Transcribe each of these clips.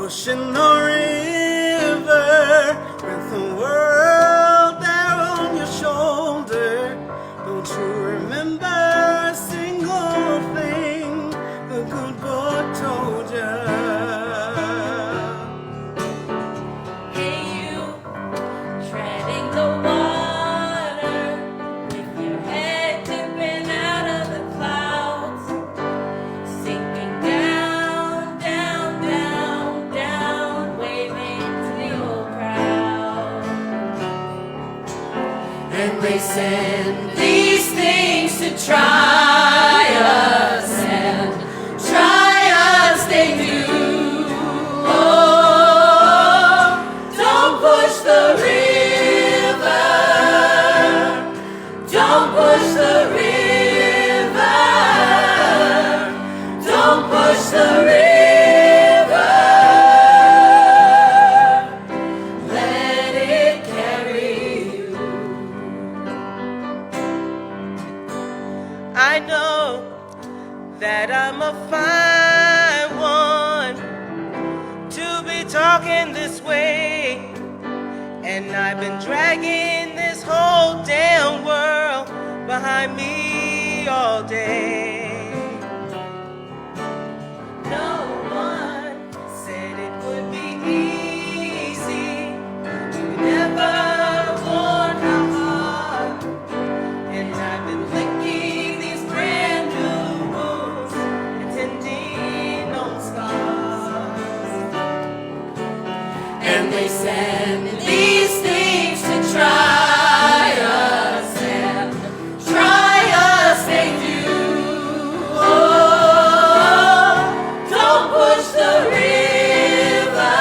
pushing the river with the world there on your shoulder. Don't you remember a single thing the good book told you? Hey you, treading the water, with your head dipping out of the clouds, sinking down, down, down, down, waving to the old crowd. And they send these things to try us, and try us they do. Oh, don't push the river, don't push the river, don't push the river, let it carry you. I know that I'm a fine one to be talking this way, and I've been dragging this whole damn world behind me all day. No one said it would be easy. You never warned how hard. And I've been licking these brand new wounds and tending on scars. And they send these things to try us, and try us they do. Oh, don't push the river,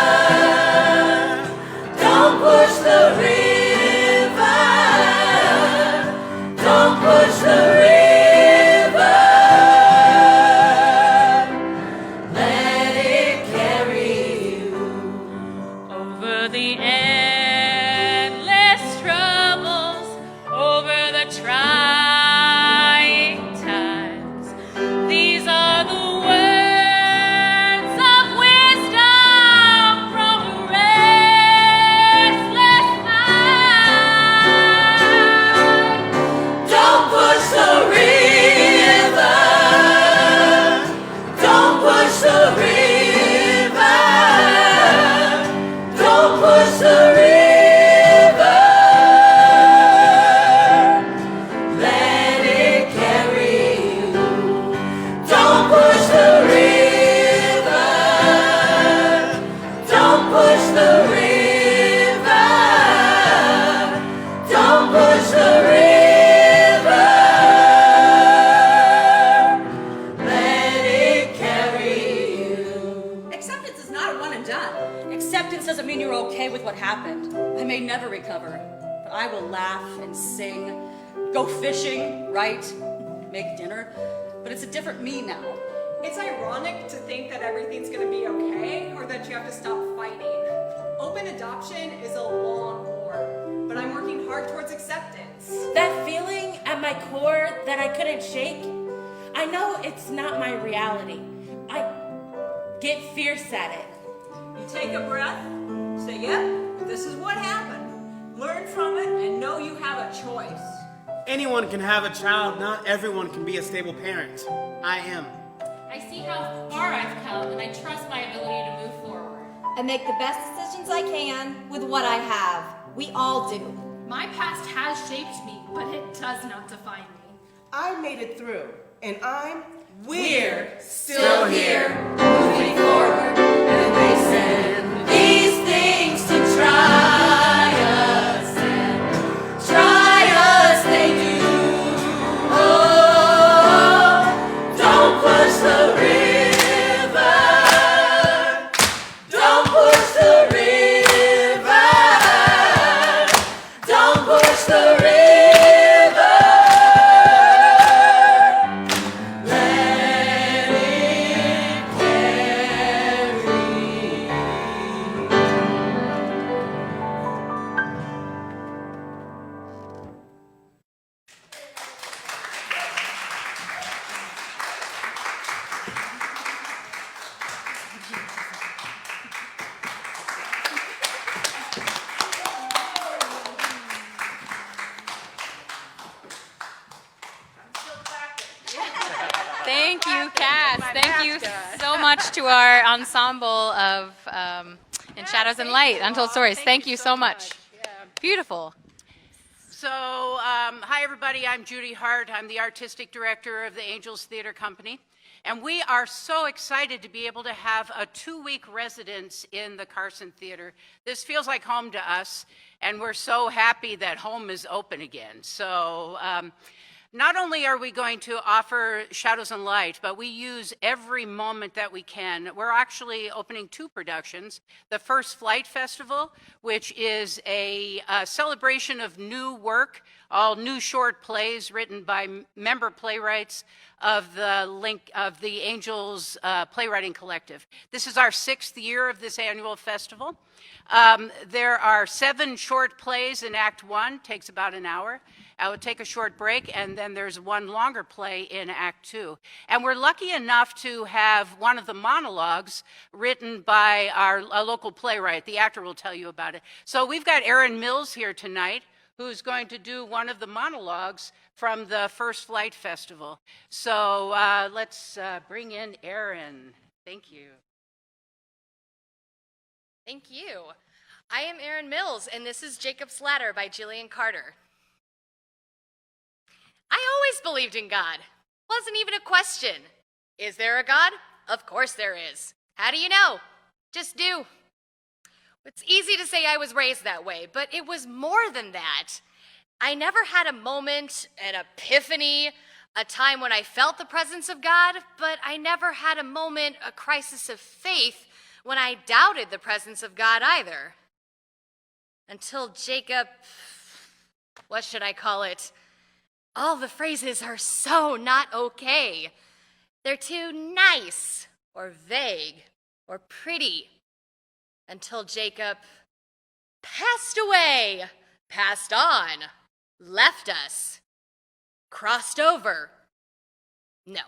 don't push the river, don't push the river, let it carry you over the endless troubles, over the trying times. These are the words of wisdom from a restless mind. Don't push the river, don't push the river, don't push the river, let it carry you. Don't push the river, don't push the river, don't push the river, let it carry you. Acceptance is not a one and done. Acceptance doesn't mean you're okay with what happened. I may never recover, but I will laugh and sing, go fishing, write, make dinner. But it's a different me now. It's ironic to think that everything's gonna be okay or that you have to stop fighting. Open adoption is a long war, but I'm working hard towards acceptance. That feeling at my core that I couldn't shake, I know it's not my reality. I get fierce at it. You take a breath, say, yep, this is what happened. Learn from it and know you have a choice. Anyone can have a child, not everyone can be a stable parent. I am. I see how far I've come, and I trust my ability to move forward. I make the best decisions I can with what I have. We all do. My past has shaped me, but it does not define me. I made it through, and We're still here, moving forward, and they send these things to try us, and try us they do. Oh, don't push the river, don't push the river, don't push the river. Let it carry Thank you, Cass. Thank you so much to our ensemble of In Shadows and Light, Untold Stories. Thank you so much. Beautiful. So, hi everybody, I'm Judy Hart. I'm the artistic director of the Angels Theater Company. And we are so excited to be able to have a 2-week residence in the Carson Theater. This feels like home to us, and we're so happy that home is open again. So, not only are we going to offer Shadows and Light, but we use every moment that we can. We're actually opening 2 productions. The First Flight Festival, which is a celebration of new work, all new short plays written by member playwrights of the Angels Playwriting Collective. This is our 6th year of this annual festival. There are 7 short plays in Act 1, takes about an hour. I will take a short break, and then there's 1 longer play in Act 2. And we're lucky enough to have one of the monologues written by a local playwright. The actor will tell you about it. So we've got Erin Mills here tonight, who's going to do one of the monologues from the First Flight Festival. So let's bring in Erin. Thank you. Thank you. I am Erin Mills, and this is Jacob's Ladder by Jillian Carter. I always believed in God. Wasn't even a question. Is there a God? Of course there is. How do you know? Just do. It's easy to say I was raised that way, but it was more than that. I never had a moment, an epiphany, a time when I felt the presence of God, but I never had a moment, a crisis of faith, when I doubted the presence of God either. Until Jacob, what should I call it? All the phrases are so not okay. They're too nice, or vague, or pretty. Until Jacob passed away, passed on, left us, crossed over. No.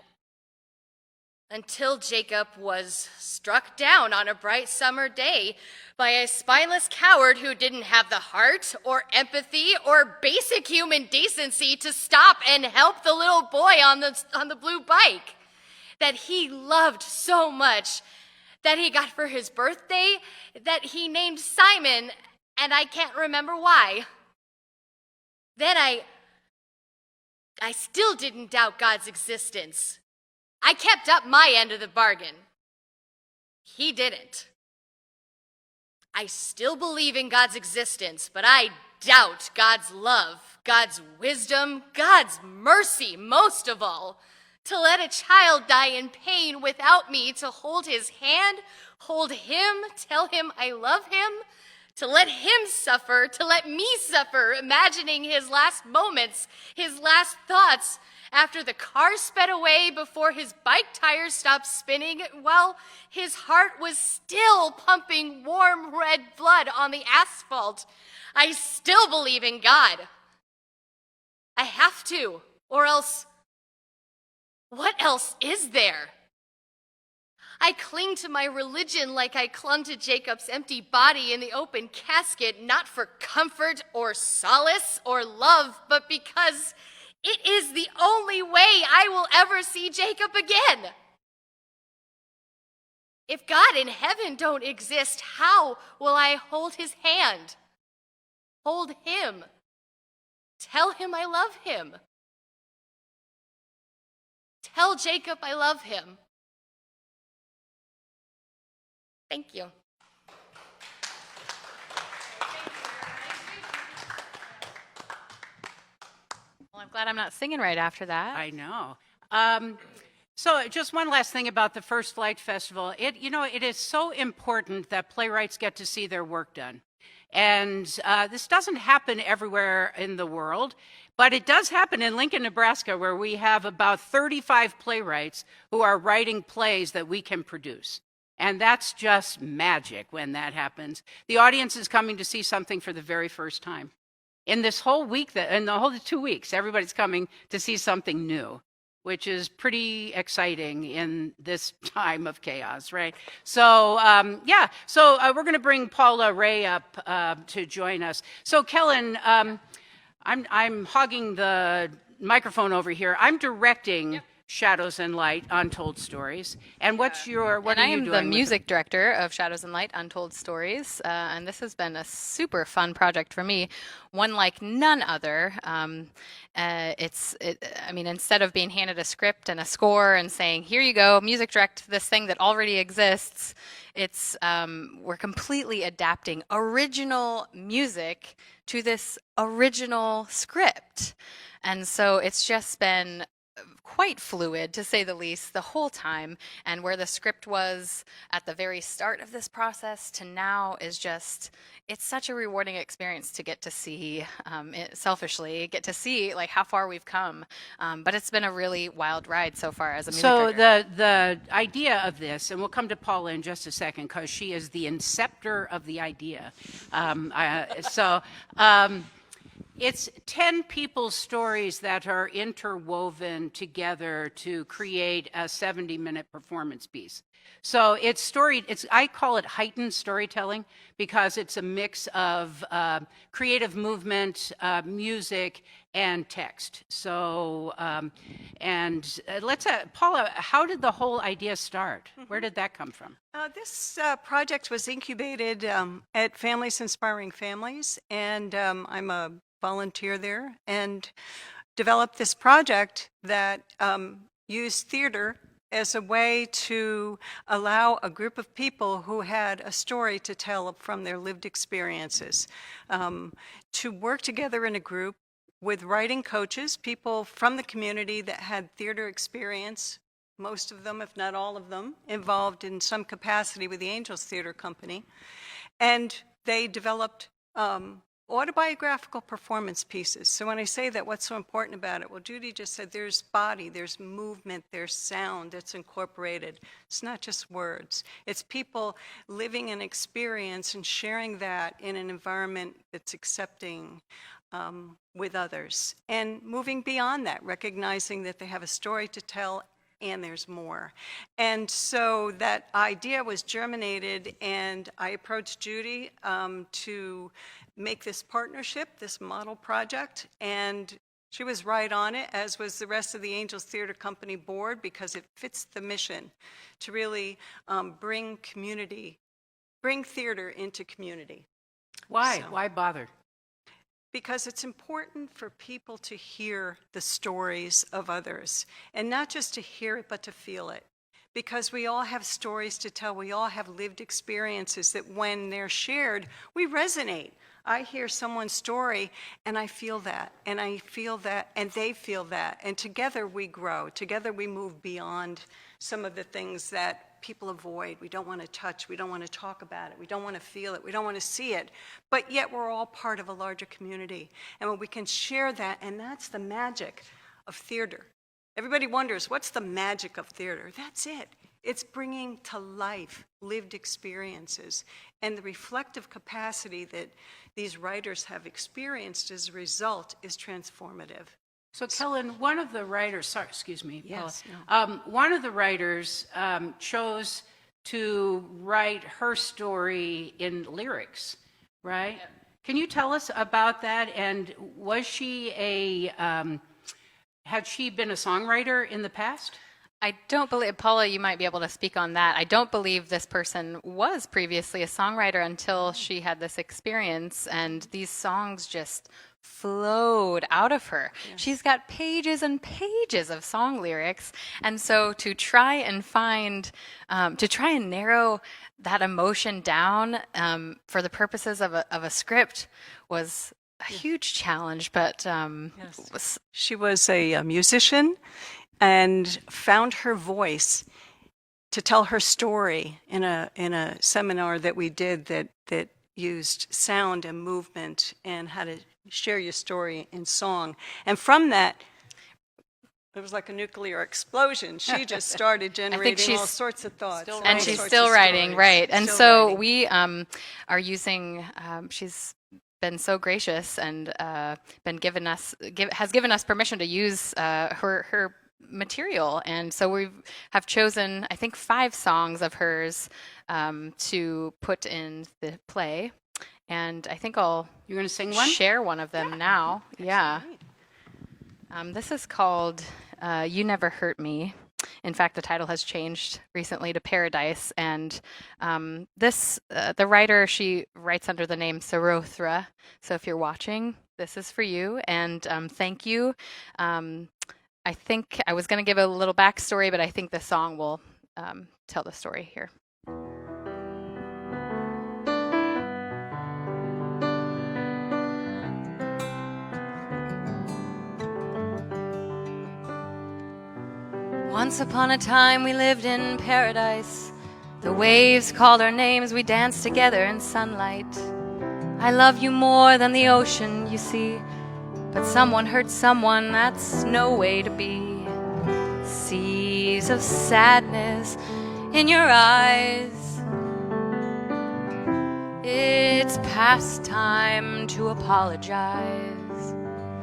Until Jacob was struck down on a bright summer day by a spineless coward who didn't have the heart or empathy or basic human decency to stop and help the little boy on the blue bike that he loved so much, that he got for his birthday, that he named Simon, and I can't remember why. Then I still didn't doubt God's existence. I kept up my end of the bargain. He didn't. I still believe in God's existence, but I doubt God's love, God's wisdom, God's mercy, most of all. To let a child die in pain without me, to hold his hand, hold him, tell him I love him, to let him suffer, to let me suffer, imagining his last moments, his last thoughts, after the car sped away, before his bike tires stopped spinning, while his heart was still pumping warm red blood on the asphalt. I still believe in God. I have to, or else, what else is there? I cling to my religion like I clung to Jacob's empty body in the open casket, not for comfort or solace or love, but because it is the only way I will ever see Jacob again. If God in heaven don't exist, how will I hold his hand? Hold him. Tell him I love him. Tell Jacob I love him. Thank you. Well, I'm glad I'm not singing right after that. I know. So just one last thing about the First Flight Festival. It is so important that playwrights get to see their work done. And this doesn't happen everywhere in the world, but it does happen in Lincoln, Nebraska, where we have about 35 playwrights who are writing plays that we can produce. And that's just magic when that happens. The audience is coming to see something for the very first time. In this whole week, in the whole 2 weeks, everybody's coming to see something new, which is pretty exciting in this time of chaos, right? So, we're going to bring Paula Ray up to join us. So, Kellen, I'm hogging the microphone over here. I'm directing Shadows and Light, Untold Stories. And what And are I you am doing the with music director of Shadows and Light, Untold Stories, and this has been a super fun project for me, one like none other. I mean, instead of being handed a script and a score and saying, "Here you go, music direct this thing that already exists," we're completely adapting original music to this original script, and so it's just been quite fluid, to say the least, the whole time. And where the script was at the very start of this process to now is just, it's such a rewarding experience to get to see, selfishly, get to see like how far we've come. But it's been a really wild ride so far as a music So director. the idea of this, and we'll come to Paula in just a second because she is the inceptor of the idea. It's 10 people's stories that are interwoven together to create a 70-minute performance piece. So I call it heightened storytelling because it's a mix of creative movement, music, and text. So, Paula, how did the whole idea start? Where did that come from? This project was incubated at Families Inspiring Families, and I'm a volunteer there, and developed this project that used theater as a way to allow a group of people who had a story to tell from their lived experiences to work together in a group with writing coaches, people from the community that had theater experience, most of them, if not all of them, involved in some capacity with the Angels Theater Company. And they developed autobiographical performance pieces. So when I say that, what's so important about it? Well, Judy just said there's body, there's movement, there's sound that's incorporated. It's not just words. It's people living an experience and sharing that in an environment that's accepting with others. And moving beyond that, recognizing that they have a story to tell and there's more. And so that idea was germinated, and I approached Judy to make this partnership, this model project, and she was right on it, as was the rest of the Angels Theater Company board, because it fits the mission to really bring theater into community. Why? So, Why bother? because it's important for people to hear the stories of others, and not just to hear it, but to feel it. Because we all have stories to tell, we all have lived experiences that when they're shared, we resonate. I hear someone's story and I feel that, and I feel that, and they feel that, and together we grow. Together we move beyond some of the things that people avoid. We don't want to touch, we don't want to talk about it, we don't want to feel it, we don't want to see it, but yet we're all part of a larger community. And when we can share that, and that's the magic of theater. Everybody wonders, what's the magic of theater? That's it. It's bringing to life lived experiences, and the reflective capacity that these writers have experienced as a result is transformative. So, Kellen, one of the writers, sorry, excuse me, Yes, Paula, one of the writers chose to write her story in lyrics, right? Yep. Can you tell us about that? And was she had she been a songwriter in the past? I don't believe, Paula, you might be able to speak on that. I don't believe this person was previously a songwriter until she had this experience, and these songs just flowed out of her. Yeah. She's got pages and pages of song lyrics, and so to try and narrow that emotion down for the purposes of a script was a huge challenge, but yes. She was a musician and found her voice to tell her story in a seminar that we did that used sound and movement and how to share your story in song. And from that, it was like a nuclear explosion. She just started generating all sorts of thoughts. And she's still writing, right. And so we are using, she's been so gracious and has given us permission to use her material, and so we have chosen, I think, 5 songs of hers to put in the play, and I think you're going to sing one? Share one of them now. Yeah. This is called You Never Hurt Me. In fact, the title has changed recently to Paradise, and the writer, she writes under the name Sarothra. So if you're watching, this is for you, and thank you. I think I was going to give a little backstory, but I think the song will tell the story here. Once upon a time we lived in paradise. The waves called our names, we danced together in sunlight. I love you more than the ocean, you see. But someone hurt someone, that's no way to be. Seas of sadness in your eyes. It's past time to apologize.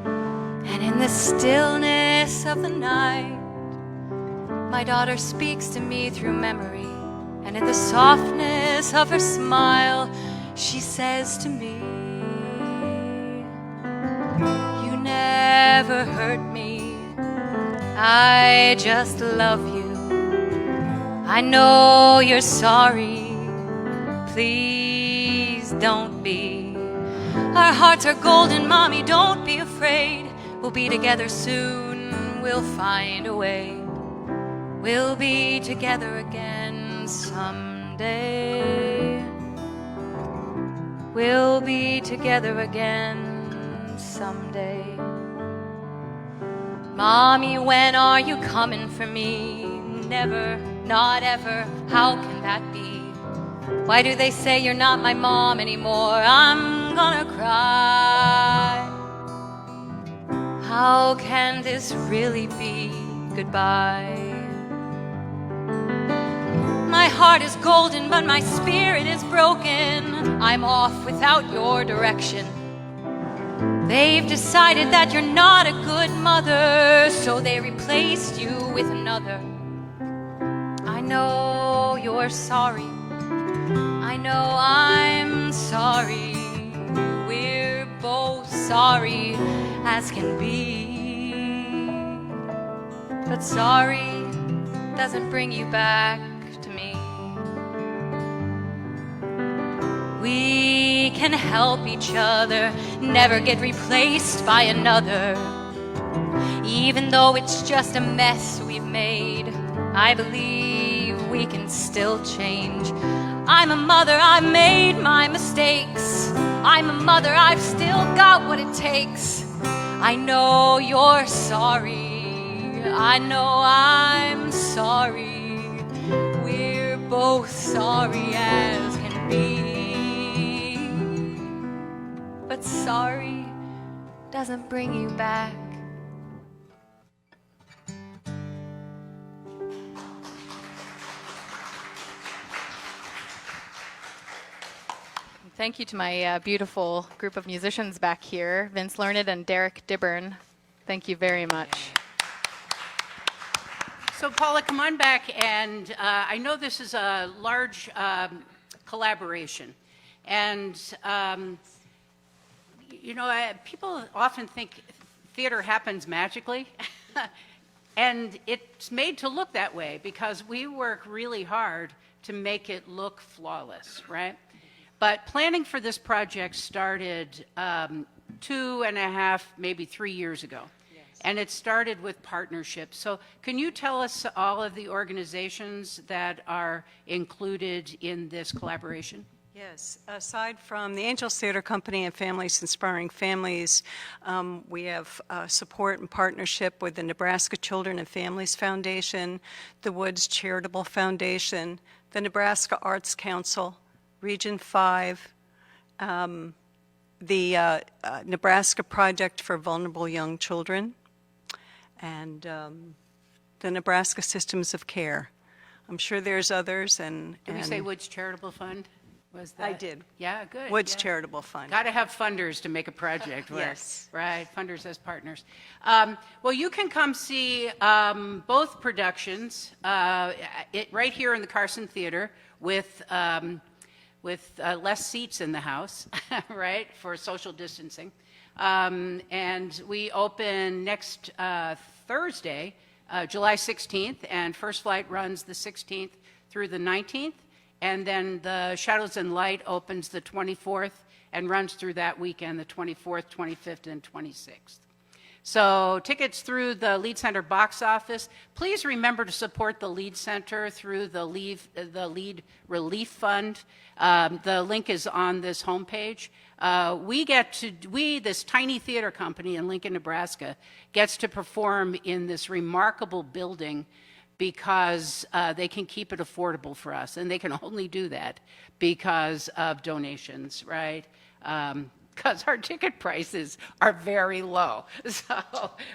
And in the stillness of the night, my daughter speaks to me through memory, and in the softness of her smile, she says to me, you never hurt me, I just love you. I know you're sorry, please don't be. Our hearts are golden, Mommy, don't be afraid. We'll be together soon, we'll find a way. We'll be together again someday. We'll be together again someday. Mommy, when are you coming for me? Never, not ever, how can that be? Why do they say you're not my mom anymore? I'm gonna cry. How can this really be goodbye? My heart is golden, but my spirit is broken. I'm off without your direction. They've decided that you're not a good mother, so they replaced you with another. I know you're sorry. I know I'm sorry. We're both sorry as can be. But sorry doesn't bring you back to me. We can help each other, never get replaced by another. Even though it's just a mess we've made, I believe we can still change. I'm a mother, I made my mistakes. I'm a mother, I've still got what it takes. I know you're sorry, I know I'm sorry. We're both sorry as can be. But sorry doesn't bring you back. Thank you to my beautiful group of musicians back here, Vince Learned and Derek Dibburn. Thank you very much. So Paula, come on back, and I know this is a large collaboration, and people often think theater happens magically, and it's made to look that way because we work really hard to make it look flawless, right? But planning for this project started 2.5, maybe 3 years ago. Yes. And it started with partnerships. So can you tell us all of the organizations that are included in this collaboration? Yes. Aside from the Angels Theater Company and Families Inspiring Families, we have support and partnership with the Nebraska Children and Families Foundation, the Woods Charitable Foundation, the Nebraska Arts Council, Region 5, the Nebraska Project for Vulnerable Young Children, and the Nebraska Systems of Care. I'm sure there's others. Did we say Woods Charitable Fund? Was that? I did. Yeah, good. Woods yeah. Charitable Fund. Got to have funders to make a project work. Yes. Right, funders as partners. Well, you can come see both productions right here in the Carson Theater with less seats in the house, right, for social distancing. And we open next Thursday, July 16th, and First Flight runs the 16th through the 19th. And then the Shadows and Light opens the 24th and runs through that weekend, the 24th, 25th, and 26th. So tickets through the Lead Center box office. Please remember to support the Lead Center through the Lead Relief Fund. The link is on this homepage. We, this tiny theater company in Lincoln, Nebraska, gets to perform in this remarkable building because they can keep it affordable for us. And they can only do that because of donations, right? Because our ticket prices are very low. So,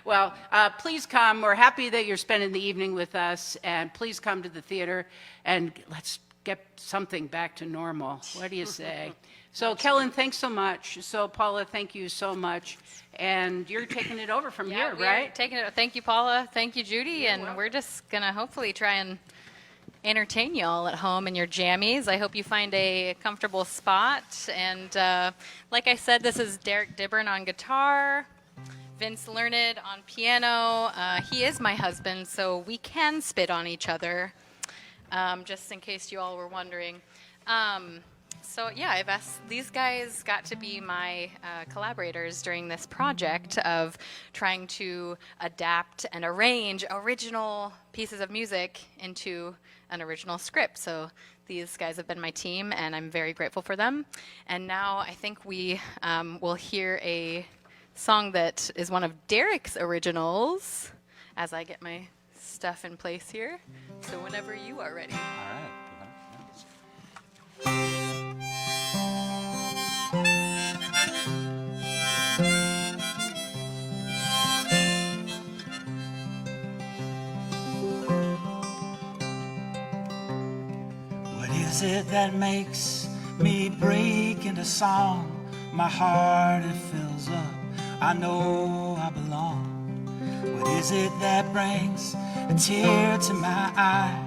well, please come. We're happy that you're spending the evening with us, and please come to the theater, and let's get something back to normal. What do you say? So, Kellen, thanks so much. So, Paula, thank you so much. And you're taking it over from here, right? Taking it. Thank you, Paula. Thank you, Judy. And we're just going to hopefully try and entertain you all at home in your jammies. I hope you find a comfortable spot. And like I said, this is Derek Dibburn on guitar, Vince Learned on piano. He is my husband, so we can spit on each other, just in case you all were wondering. So yeah, I've asked, these guys got to be my collaborators during this project of trying to adapt and arrange original pieces of music into an original script. So these guys have been my team, and I'm very grateful for them. And now I think we will hear a song that is one of Derek's originals as I get my stuff in place here. So whenever you are ready. All right. What is it that makes me break into song? My heart, it fills up. I know I belong. What is it that brings a tear to my eye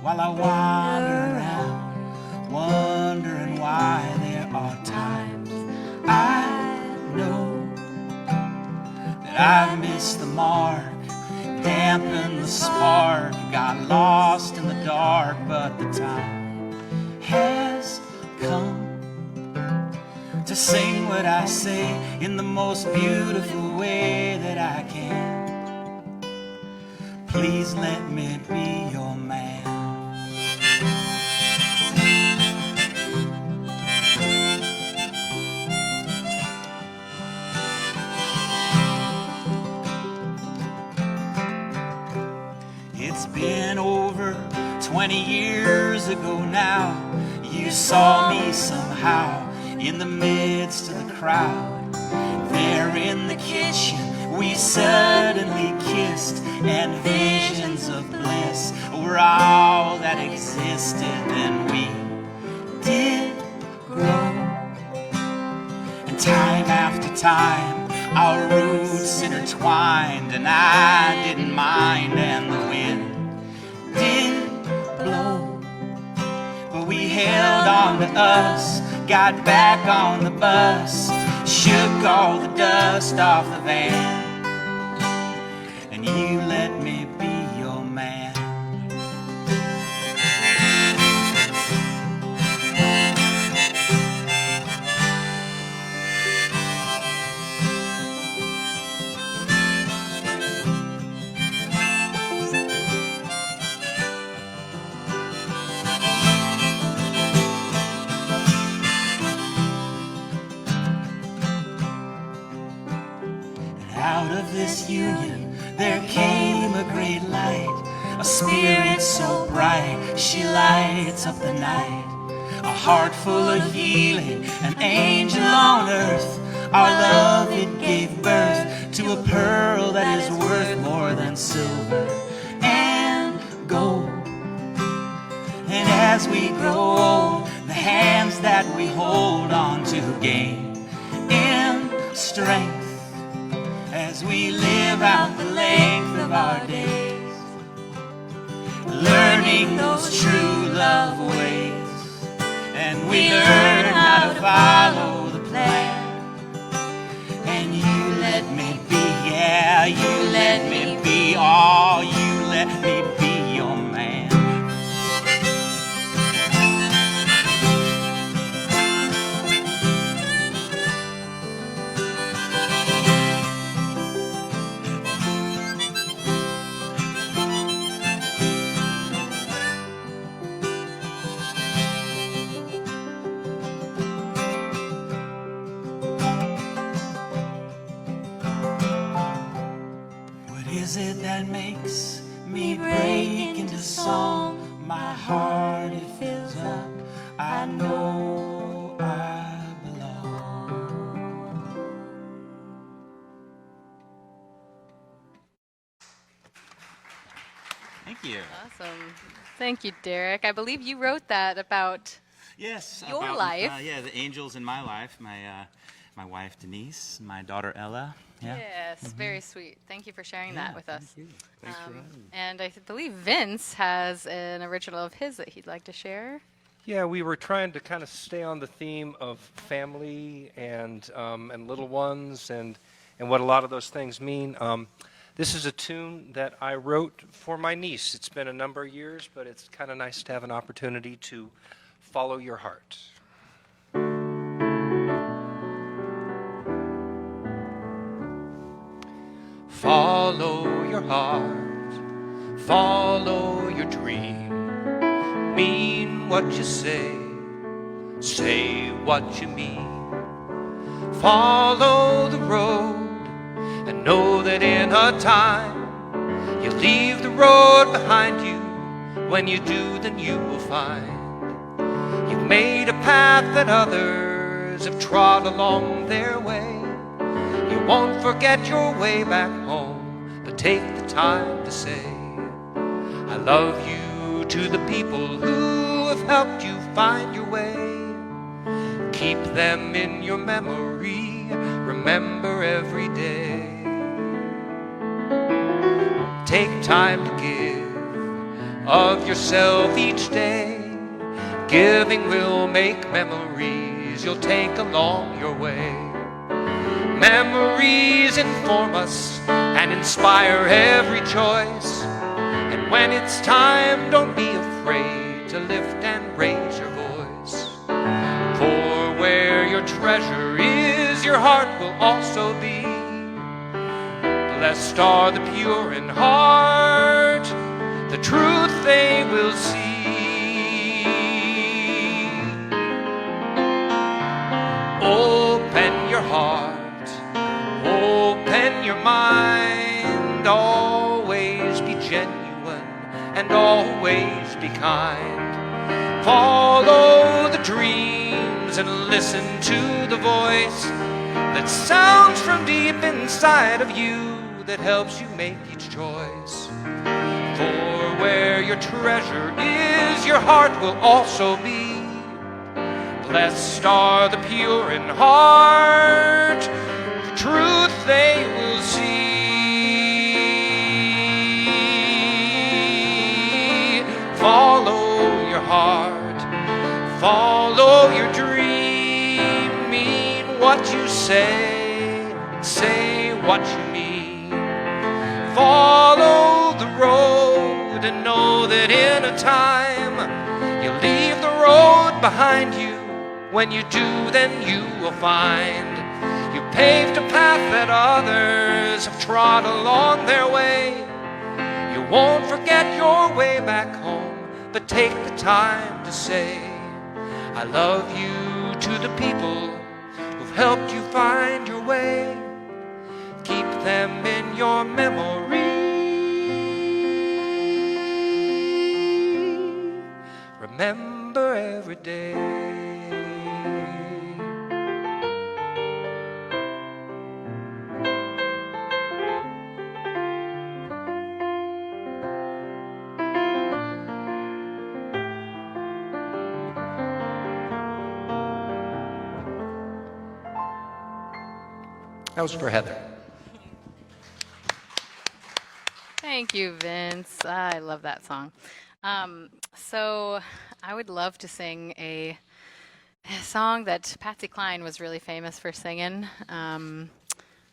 while I wander around, wondering why there are times I know that I've missed the mark, dampened the spark, got lost in the dark, but the time has come to sing what I say in the most beautiful way that I can. Please let me be your man. It's been over 20 years ago now. You saw me somehow in the midst of the crowd. There in the kitchen we suddenly kissed, and visions of bliss were all that existed. Then we did grow, and time after time our roots intertwined, and I didn't mind, and the wind did blow, but we held on to us, got back on the bus, shook all the dust off the van, and you let me be your man. Out of this union there came a great light, a spirit so bright she lights up the night. A heart full of healing, an angel on earth. Our love, it gave birth to a pearl that is worth more than silver and gold. And as we grow old, the hands that we hold on to gain in strength as we live out the length of our days, learning those true love ways. And we learn how to follow the plan, and you let me be, oh, you let me be your man. What is it that makes me break into song? My heart, it fills up. I know I belong. Thank you. Awesome. Thank you, Derek. I believe you wrote that about Yes, your about, life. Yeah, the angels in my life. My wife Denise, my daughter Ella. Yeah. Yes, very sweet. Thank you for sharing that with us. Thank you. Thanks for having me. And I believe Vince has an original of his that he'd like to share. Yeah, we were trying to kind of stay on the theme of family and little ones and what a lot of those things mean. This is a tune that I wrote for my niece. It's been a number of years, but it's kind of nice to have an opportunity to follow your heart. Follow your heart, follow your dream, mean what you say what you mean. Follow the road and know that in a time you leave the road behind you. When you do, then you will find you've made a path that others have trod along their way. You won't forget your way back home, but take the time to say, I love you to the people who have helped you find your way. Keep them in your memory, remember every day. Take time to give of yourself each day. Giving will make memories you'll take along your way. Memories inform us and inspire every choice. And when it's time, don't be afraid to lift and raise your voice. For where your treasure is, your heart will also be. Blessed are the pure in heart, the truth they will see. Open your heart, open your mind, always be genuine and always be kind. Follow the dreams and listen to the voice that sounds from deep inside of you, that helps you make each choice. For where your treasure is, your heart will also be. Blessed are the pure in heart, the truth they will see. Follow your heart, follow your dream, mean what you say what you mean. Follow the road and know that in a time you leave the road behind you. When you do, then you will find you paved a path that others have trod along their way. You won't forget your way back home, but take the time to say, I love you to the people who've helped you find your way. Keep them in your memory. Remember every day. That was for Heather. Thank you, Vince. I love that song. So I would love to sing a song that Patsy Cline was really famous for singing.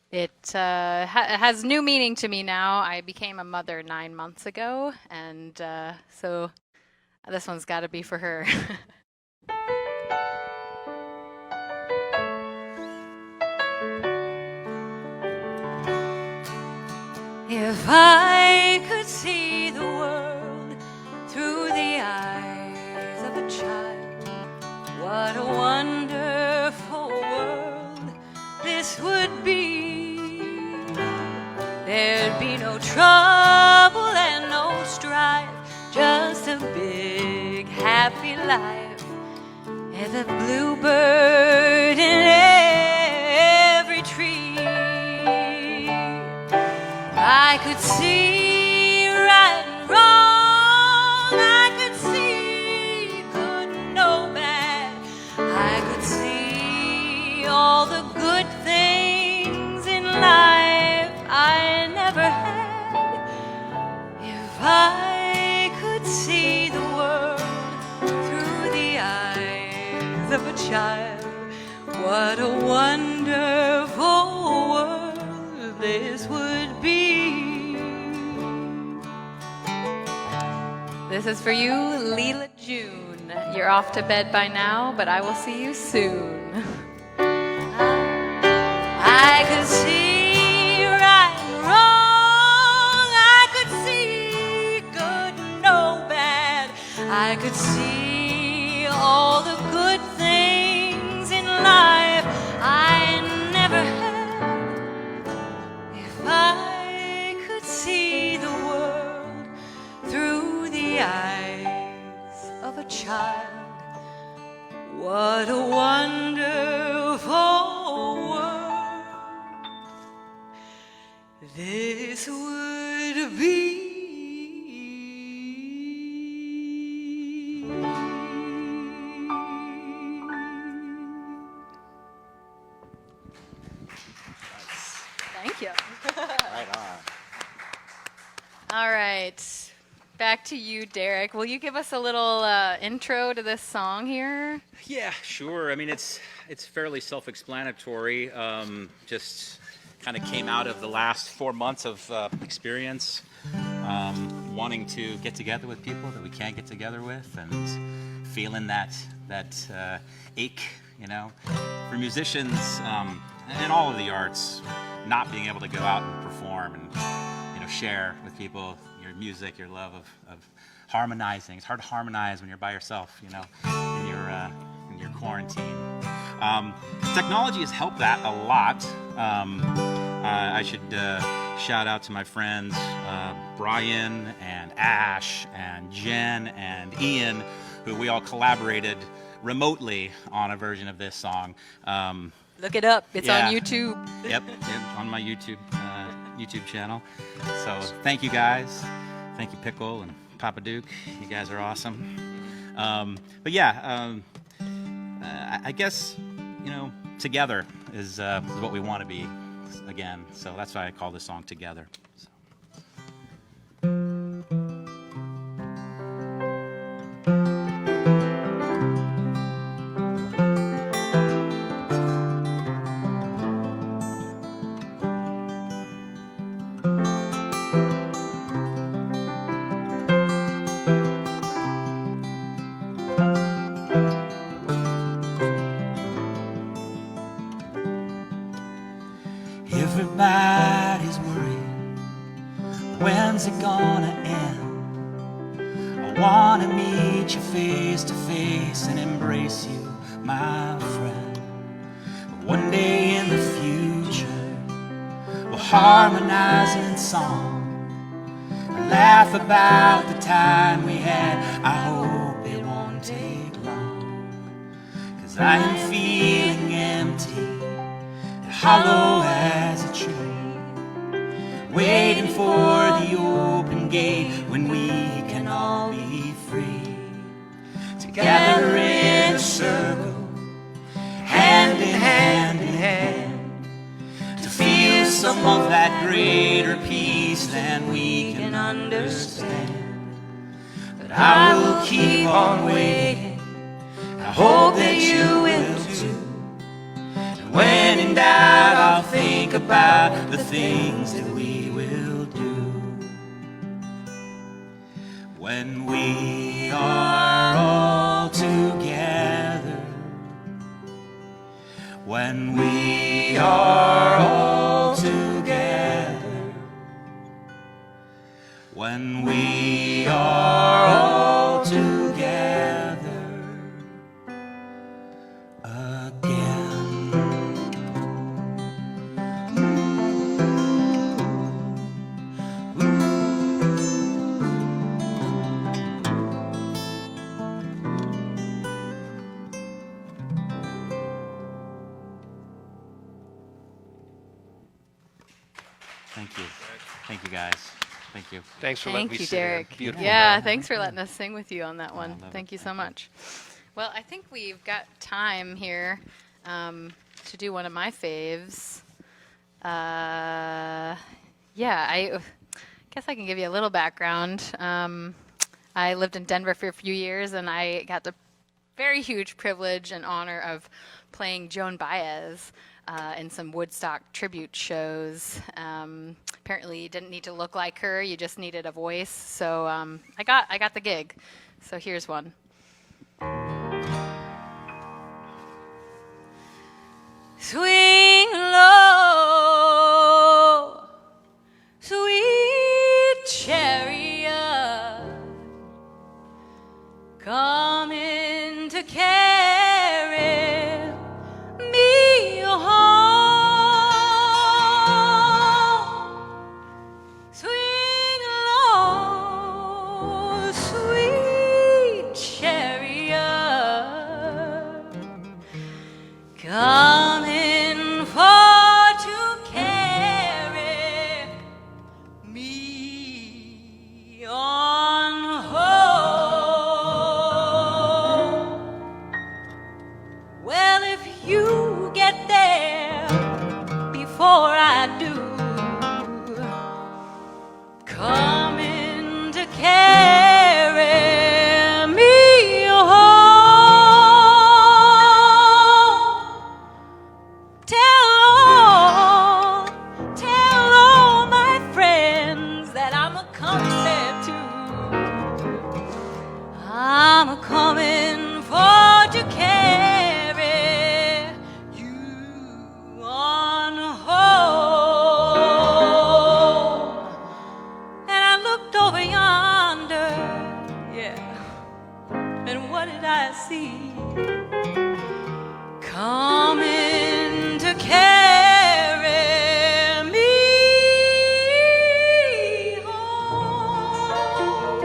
It has new meaning to me now. I became a mother 9 months ago, and so this one's got to be for her. If I could see the world through the eyes of a child, what a wonderful world this would be. There'd be no trouble and no strife, just a big happy life, and a bluebird in every tree. I could see right and wrong, I could see good and no bad, I could see all the good things in life I never had. If I could see the world through the eyes of a child, what a wonderful world this would be. This is for you, Leela June. You're off to bed by now, but I will see you soon. I could see right and wrong, I could see good and no bad, I could see all the good things in life I never had. If I could see the world through the eyes of a child, what a wonderful world this would be. Thank you. Right on. All right. Back to you, Derek. Will you give us a little intro to this song here? Yeah, sure. I mean, it's fairly self-explanatory. Just kind of came out of the last 4 months of experience, wanting to get together with people that we can't get together with, and feeling that ache, you know, for musicians and all of the arts, not being able to go out and perform and, you know, share with people your music, your love of harmonizing. It's hard to harmonize when you're by yourself, you know, in your quarantine. Technology has helped that a lot. I should shout out to my friends Brian and Ash and Jen and Ian, who we all collaborated remotely on a version of this song. Look it up. It's yeah. on YouTube. Yep, on my YouTube channel. So thank you guys. Thank you, Pickle and Papa Duke. You guys are awesome. But yeah, I guess, you know, together is what we want to be again. So that's why I call this song Together. So. Everybody's worried, when's it gonna end? I wanna meet you face to face and embrace you, my friend. But one day in the future, we'll harmonize in song and laugh about the time we had. I hope it won't take long, 'cause I am feeling empty, hollow as a tree, waiting for the open gate when we can all be free, together in a circle, hand in hand in hand, to feel some of that greater peace than we can understand. But I will keep on waiting, I hope that you will too. When in doubt, I'll think about about the things that we will do when we are all together, when we are all together, when we are all together again. Thank you. Thank you, guys. Thank you. Thanks for letting me Thank you, sit here. Derek. Beautiful. Yeah, thanks for letting us sing with you on that one. love Thank it. you so much. Well, I think we've got time here to do one of my faves. Yeah, I guess I can give you a little background. I lived in Denver for a few years, and I got the very huge privilege and honor of playing Joan Baez in some Woodstock tribute shows. Apparently, you didn't need to look like her; you just needed a voice. So I got the gig. So here's one. Swing low, sweet chariot, coming to carry me home. Swing low, sweet chariot, coming for to carry me on home. Well, if you get there before I do, coming to carry me home. Tell all my friends that I'm a coming there too. I'm a coming for to carry you on home. And I looked over yonder, yeah, and what did I see? Coming to carry me home.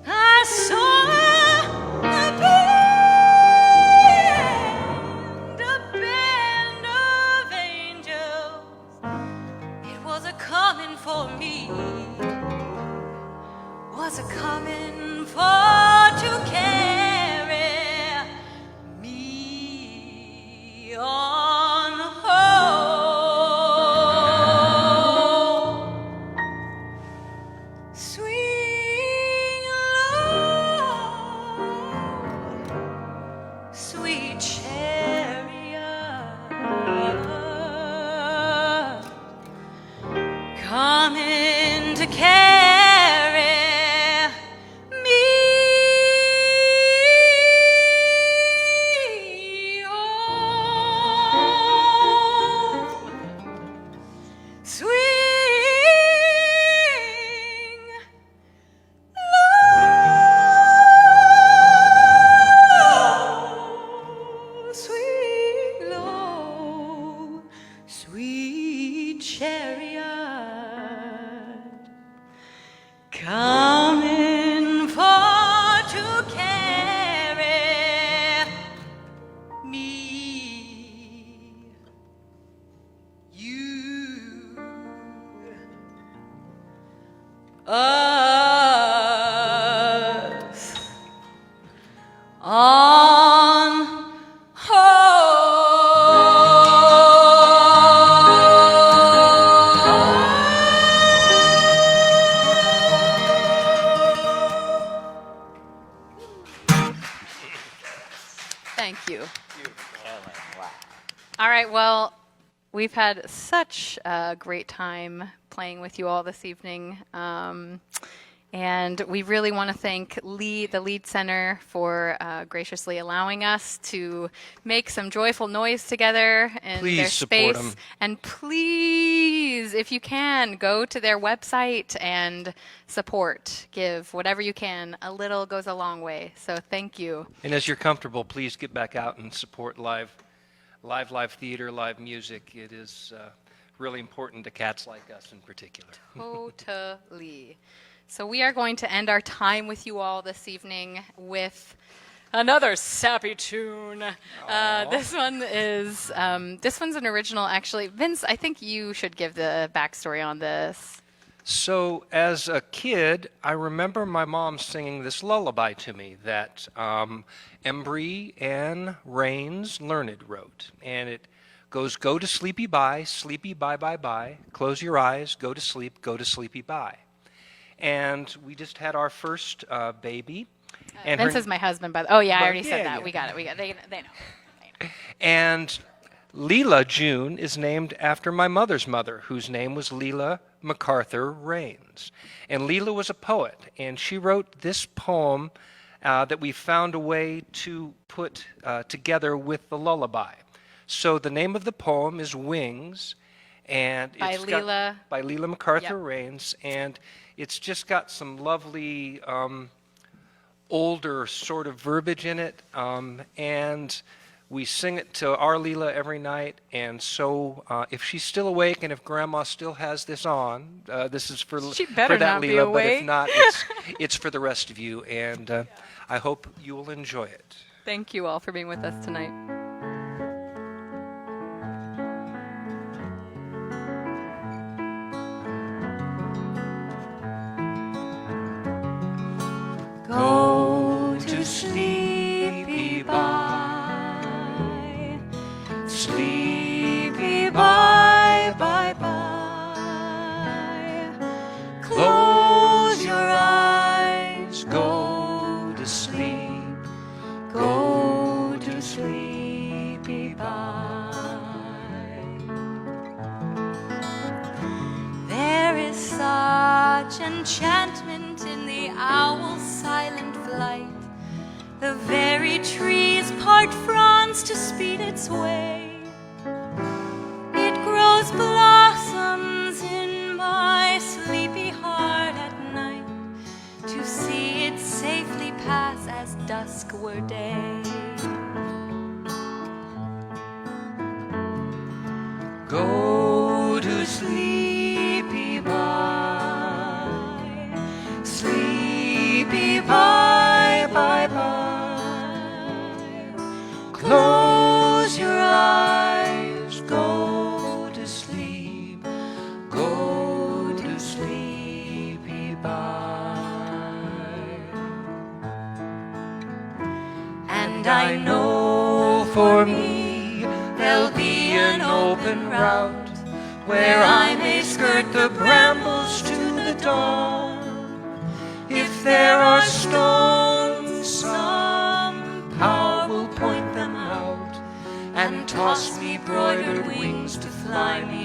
I saw a band of angels. It was a coming for me, was a coming for to carry me on home. Swing low, sweet chariot, coming to carry me home. Swing low, swing low, sweet chariot, coming for to carry me, you, us on Thank you. All right, well, We've had such a great time playing with you all this evening. And we really want to thank the Lead Center for graciously allowing us to make some joyful noise together in Please their support space. 'em. And please, if you can, go to their website and support. Give whatever you can. A little goes a long way. So thank you. And as you're comfortable, please get back out and support live theater, live music. It is really important to cats like us in particular. Totally. So we are going to end our time with you all this evening with another sappy tune. This one's an original, actually. Vince, I think you should give the backstory on this. So as a kid, I remember my mom singing this lullaby to me that Embry Ann Rains Learned wrote. And it goes, go to sleepy bye, bye, bye. Close your eyes, go to sleepy bye. And we just had our first baby. And Vince is my husband, I already said that. Yeah. We got it. They know. And Leela June is named after my mother's mother, whose name was Leela MacArthur Rains. And Leela was a poet, and she wrote this poem that we found a way to put together with the lullaby. So the name of the poem is Wings, and by Leela MacArthur Rains, and it's just got some lovely older sort of verbiage in it, and we sing it to our Leela every night. And so if she's still awake and if Grandma still has this on, this is for that Leela, but if not, it's for the rest of you, and I hope you will enjoy it. Thank you all for being with us tonight. Go to sleepy bye, sleepy bye, bye, bye. Close your eyes, go to sleep, go to sleepy bye. There is such enchantment in the owl's silent flight. The very trees part fronds to speed its way. It grows blossoms in my sleepy heart at night, to see it safely pass as dusk were day. Go to sleepy bye, sleepy bye, bye, bye. Close your eyes, go to sleep, go to sleepy bye. And I know for me there'll be an open route where I may skirt the brambles to the dawn. If there are stones, some power will point them out and toss me broidered wings to fly me